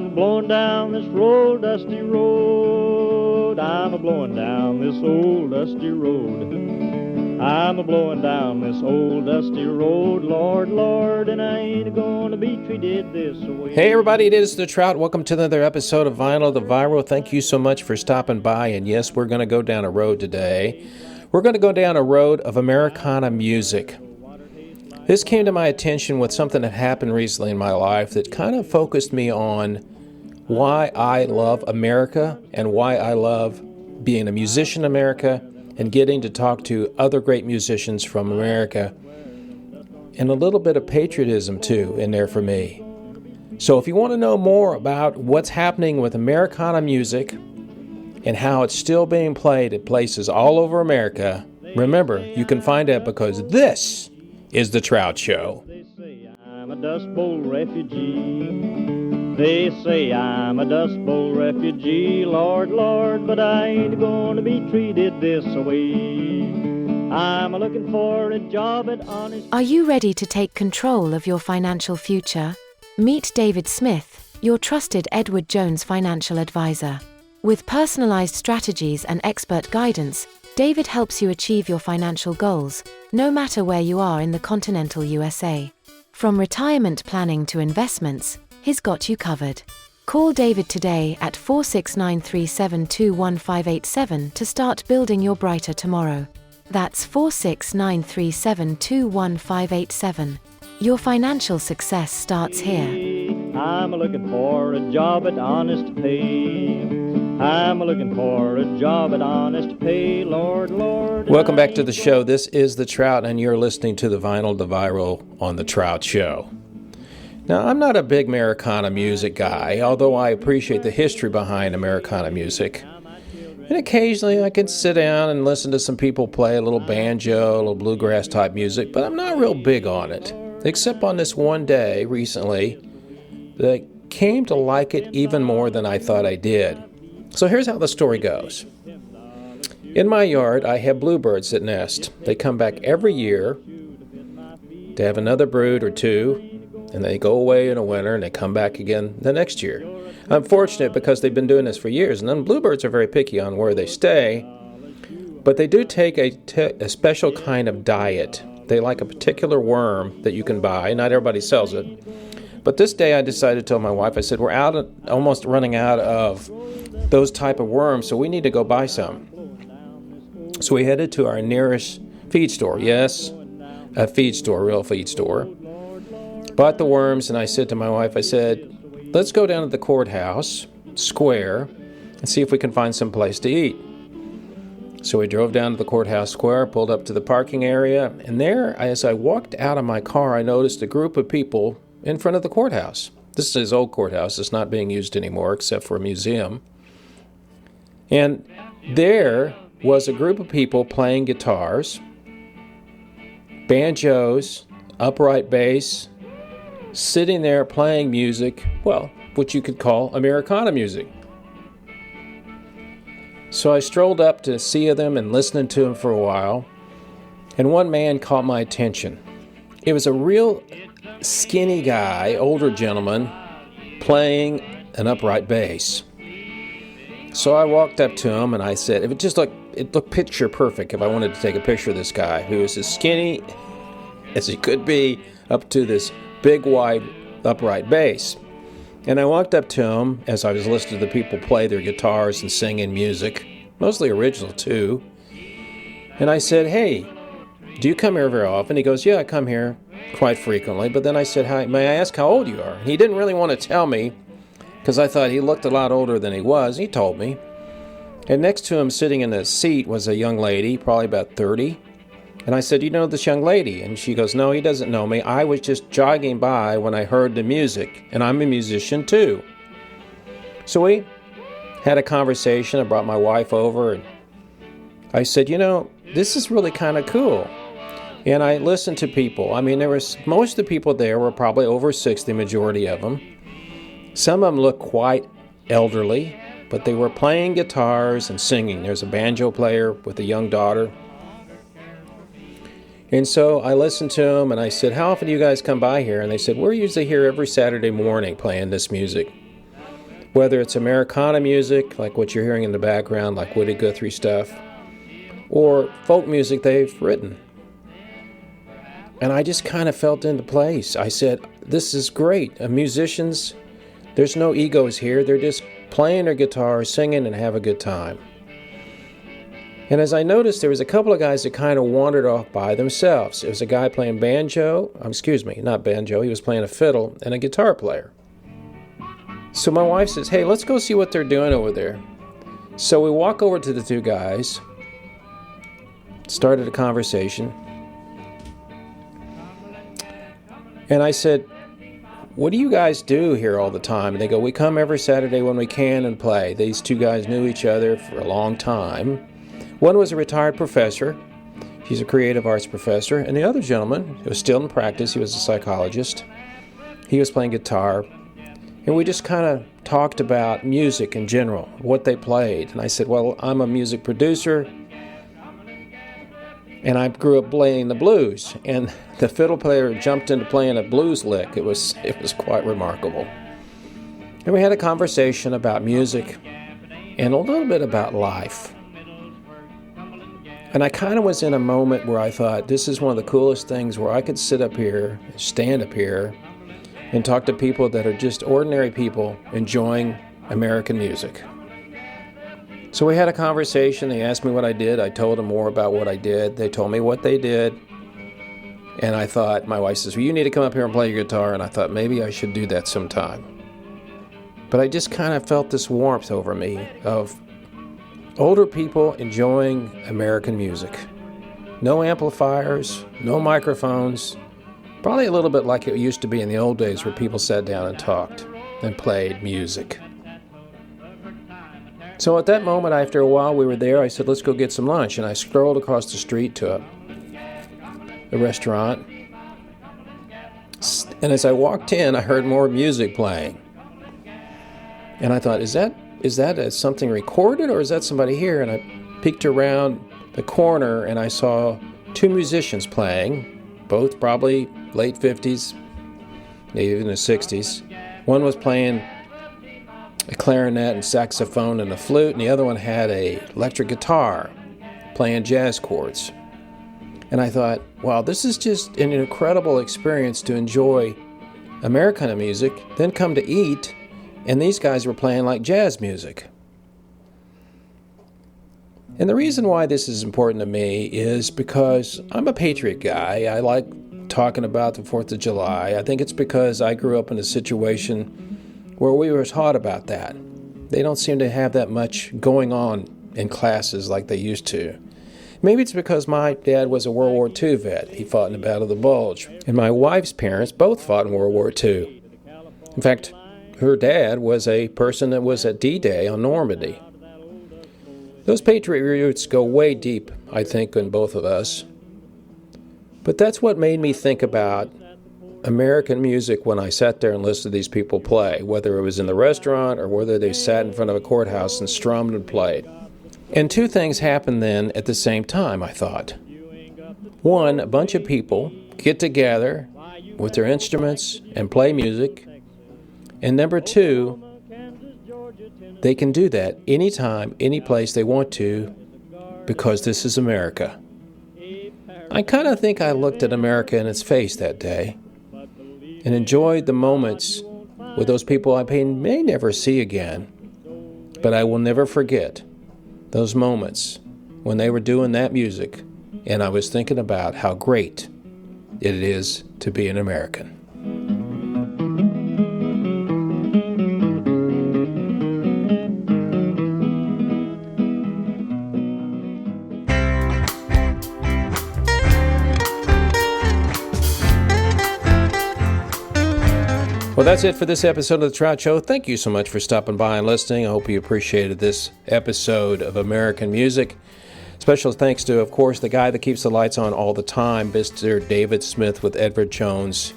I'm blowing down this road, dusty road. I'm a-blowing down this old dusty road. I'm a-blowing down this old dusty road, Lord, Lord, and I ain't gonna be treated this way. Hey everybody, it is The Trout. Welcome to another episode of Vinyl the Viral. Thank you so much for stopping by, and yes, we're going to go down a road today. We're going to go down a road of Americana music. This came to my attention with something that happened recently in my life that kind of focused me on why I love America and why I love being a musician in America and getting to talk to other great musicians from America, and a little bit of patriotism too in there for me. So if you want to know more about what's happening with Americana music and how it's still being played at places all over America, remember, you can find out because this is The Trout Show. They say I'm a Dust Bowl refugee. They say I'm a Dust Bowl refugee, Lord, Lord, but I ain't gonna be treated this way. I'm looking for a job at honest... Are you ready to take control of your financial future? Meet David Smith, your trusted Edward Jones financial advisor. With personalized strategies and expert guidance, David helps you achieve your financial goals, no matter where you are in the continental USA. From retirement planning to investments, he's got you covered. Call David today at 469-372-1587 to start building your brighter tomorrow. That's 469-372-1587. Your financial success starts here. I'm looking for a job at honest pay. I'm looking for a job at honest pay, Lord, Lord. Welcome back to the show. This is The Trout, and you're listening to the Vinyl the Viral on The Trout Show. Now, I'm not a big Americana music guy, although I appreciate the history behind Americana music. And occasionally I can sit down and listen to some people play a little banjo, a little bluegrass type music, but I'm not real big on it. Except on this one day recently that I came to like it even more than I thought I did. So here's how the story goes. In my yard, I have bluebirds that nest. They come back every year to have another brood or two, and they go away in the winter and they come back again the next year. I'm fortunate because they've been doing this for years, and then bluebirds are very picky on where they stay, but they do take a special kind of diet. They like a particular worm that you can buy. Not everybody sells it. But this day I decided to tell my wife, I said, we're almost running out of those type of worms, so we need to go buy some. So we headed to our nearest feed store. Yes, a feed store, real feed store. Bought the worms, and I said to my wife, I said, let's go down to the courthouse square and see if we can find some place to eat. So we drove down to the courthouse square, pulled up to the parking area, and there, as I walked out of my car, I noticed a group of people in front of the courthouse. This is his old courthouse. It's not being used anymore except for a museum. And there was a group of people playing guitars, banjos, upright bass, sitting there playing music, well, what you could call Americana music. So I strolled up to see them and listening to them for a while, and one man caught my attention. It was a real skinny guy, older gentleman, playing an upright bass. So I walked up to him and I said, it looked picture perfect if I wanted to take a picture of this guy who is as skinny as he could be up to this big, wide, upright bass. And I walked up to him as I was listening to the people play their guitars and singing music, mostly original too. And I said, hey, do you come here very often? He goes, yeah, I come here quite frequently. But then I said, hi, may I ask how old you are? And he didn't really want to tell me because I thought he looked a lot older than he was. He told me. And next to him sitting in a seat was a young lady, probably about 30. And I said, you know this young lady? And she goes, no, he doesn't know me. I was just jogging by when I heard the music, and I'm a musician too. So we had a conversation. I brought my wife over, and I said, you know, this is really kind of cool. And I listened to people. I mean, most of the people there were probably over 60, majority of them. Some of them looked quite elderly, but they were playing guitars and singing. There's a banjo player with a young daughter. And so I listened to them, and I said, how often do you guys come by here? And they said, we're usually here every Saturday morning playing this music. whether it's Americana music, like what you're hearing in the background, like Woody Guthrie stuff, or folk music they've written. And I just kind of felt into place. I said, this is great. Musicians, there's no egos here. They're just playing their guitar, singing, and have a good time. And as I noticed, there was a couple of guys that kind of wandered off by themselves. It was a guy playing not banjo, he was playing a fiddle, and a guitar player. So my wife says, hey, let's go see what they're doing over there. So we walk over to the two guys, started a conversation, and I said, what do you guys do here all the time? And they go, we come every Saturday when we can and play. These two guys knew each other for a long time. One was a retired professor. He's a creative arts professor. And the other gentleman, who was still in practice, he was a psychologist. He was playing guitar. And we just kind of talked about music in general, what they played. And I said, well, I'm a music producer, and I grew up playing the blues. And the fiddle player jumped into playing a blues lick. It was quite remarkable. And we had a conversation about music and a little bit about life. And I kind of was in a moment where I thought, this is one of the coolest things where I could sit up here, stand up here, and talk to people that are just ordinary people enjoying American music. So we had a conversation. They asked me what I did. I told them more about what I did. They told me what they did. And I thought, my wife says, well, you need to come up here and play your guitar. And I thought, maybe I should do that sometime. But I just kind of felt this warmth over me of older people enjoying American music. No amplifiers, no microphones. Probably a little bit like it used to be in the old days where people sat down and talked and played music. So at that moment, after a while we were there, I said, let's go get some lunch. And I strolled across the street to a restaurant. And as I walked in, I heard more music playing. And I thought, is that something recorded, or is that somebody here? And I peeked around the corner and I saw two musicians playing, both probably late 50s, maybe even the 60s. One was playing a clarinet and saxophone and a flute, and the other one had an electric guitar playing jazz chords. And I thought, wow, this is just an incredible experience to enjoy Americana music, then come to eat, and these guys were playing like jazz music. And the reason why this is important to me is because I'm a patriot guy. I like talking about the 4th of July. I think it's because I grew up in a situation where we were taught about that. They don't seem to have that much going on in classes like they used to. Maybe it's because my dad was a World War II vet. He fought in the Battle of the Bulge. And my wife's parents both fought in World War II. In fact, her dad was a person that was at D-Day on Normandy. Those patriot roots go way deep, I think, in both of us. But that's what made me think about American music when I sat there and listened to these people play, whether it was in the restaurant or whether they sat in front of a courthouse and strummed and played. And two things happened then at the same time, I thought. One, a bunch of people get together with their instruments and play music. And number two, they can do that anytime, any place they want to, because this is America. I kind of think I looked at America in its face that day and enjoyed the moments with those people I may never see again, but I will never forget those moments when they were doing that music and I was thinking about how great it is to be an American. Well, that's it for this episode of The Trout Show. Thank you so much for stopping by and listening. I hope you appreciated this episode of American Music. Special thanks to, of course, the guy that keeps the lights on all the time, Mr. David Smith with Edward Jones.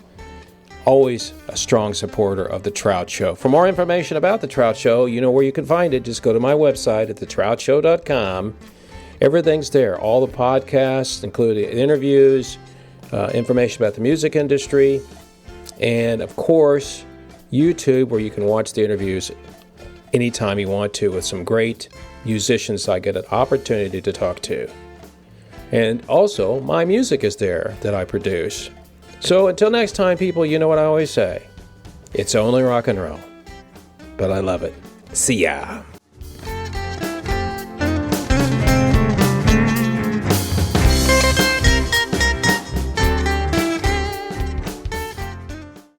Always a strong supporter of The Trout Show. For more information about The Trout Show, you know where you can find it. Just go to my website at thetroutshow.com. Everything's there. All the podcasts, including interviews, information about the music industry, and, of course, YouTube, where you can watch the interviews anytime you want to with some great musicians I get an opportunity to talk to. And also, my music is there that I produce. So until next time, people, you know what I always say. It's only rock and roll. But I love it. See ya.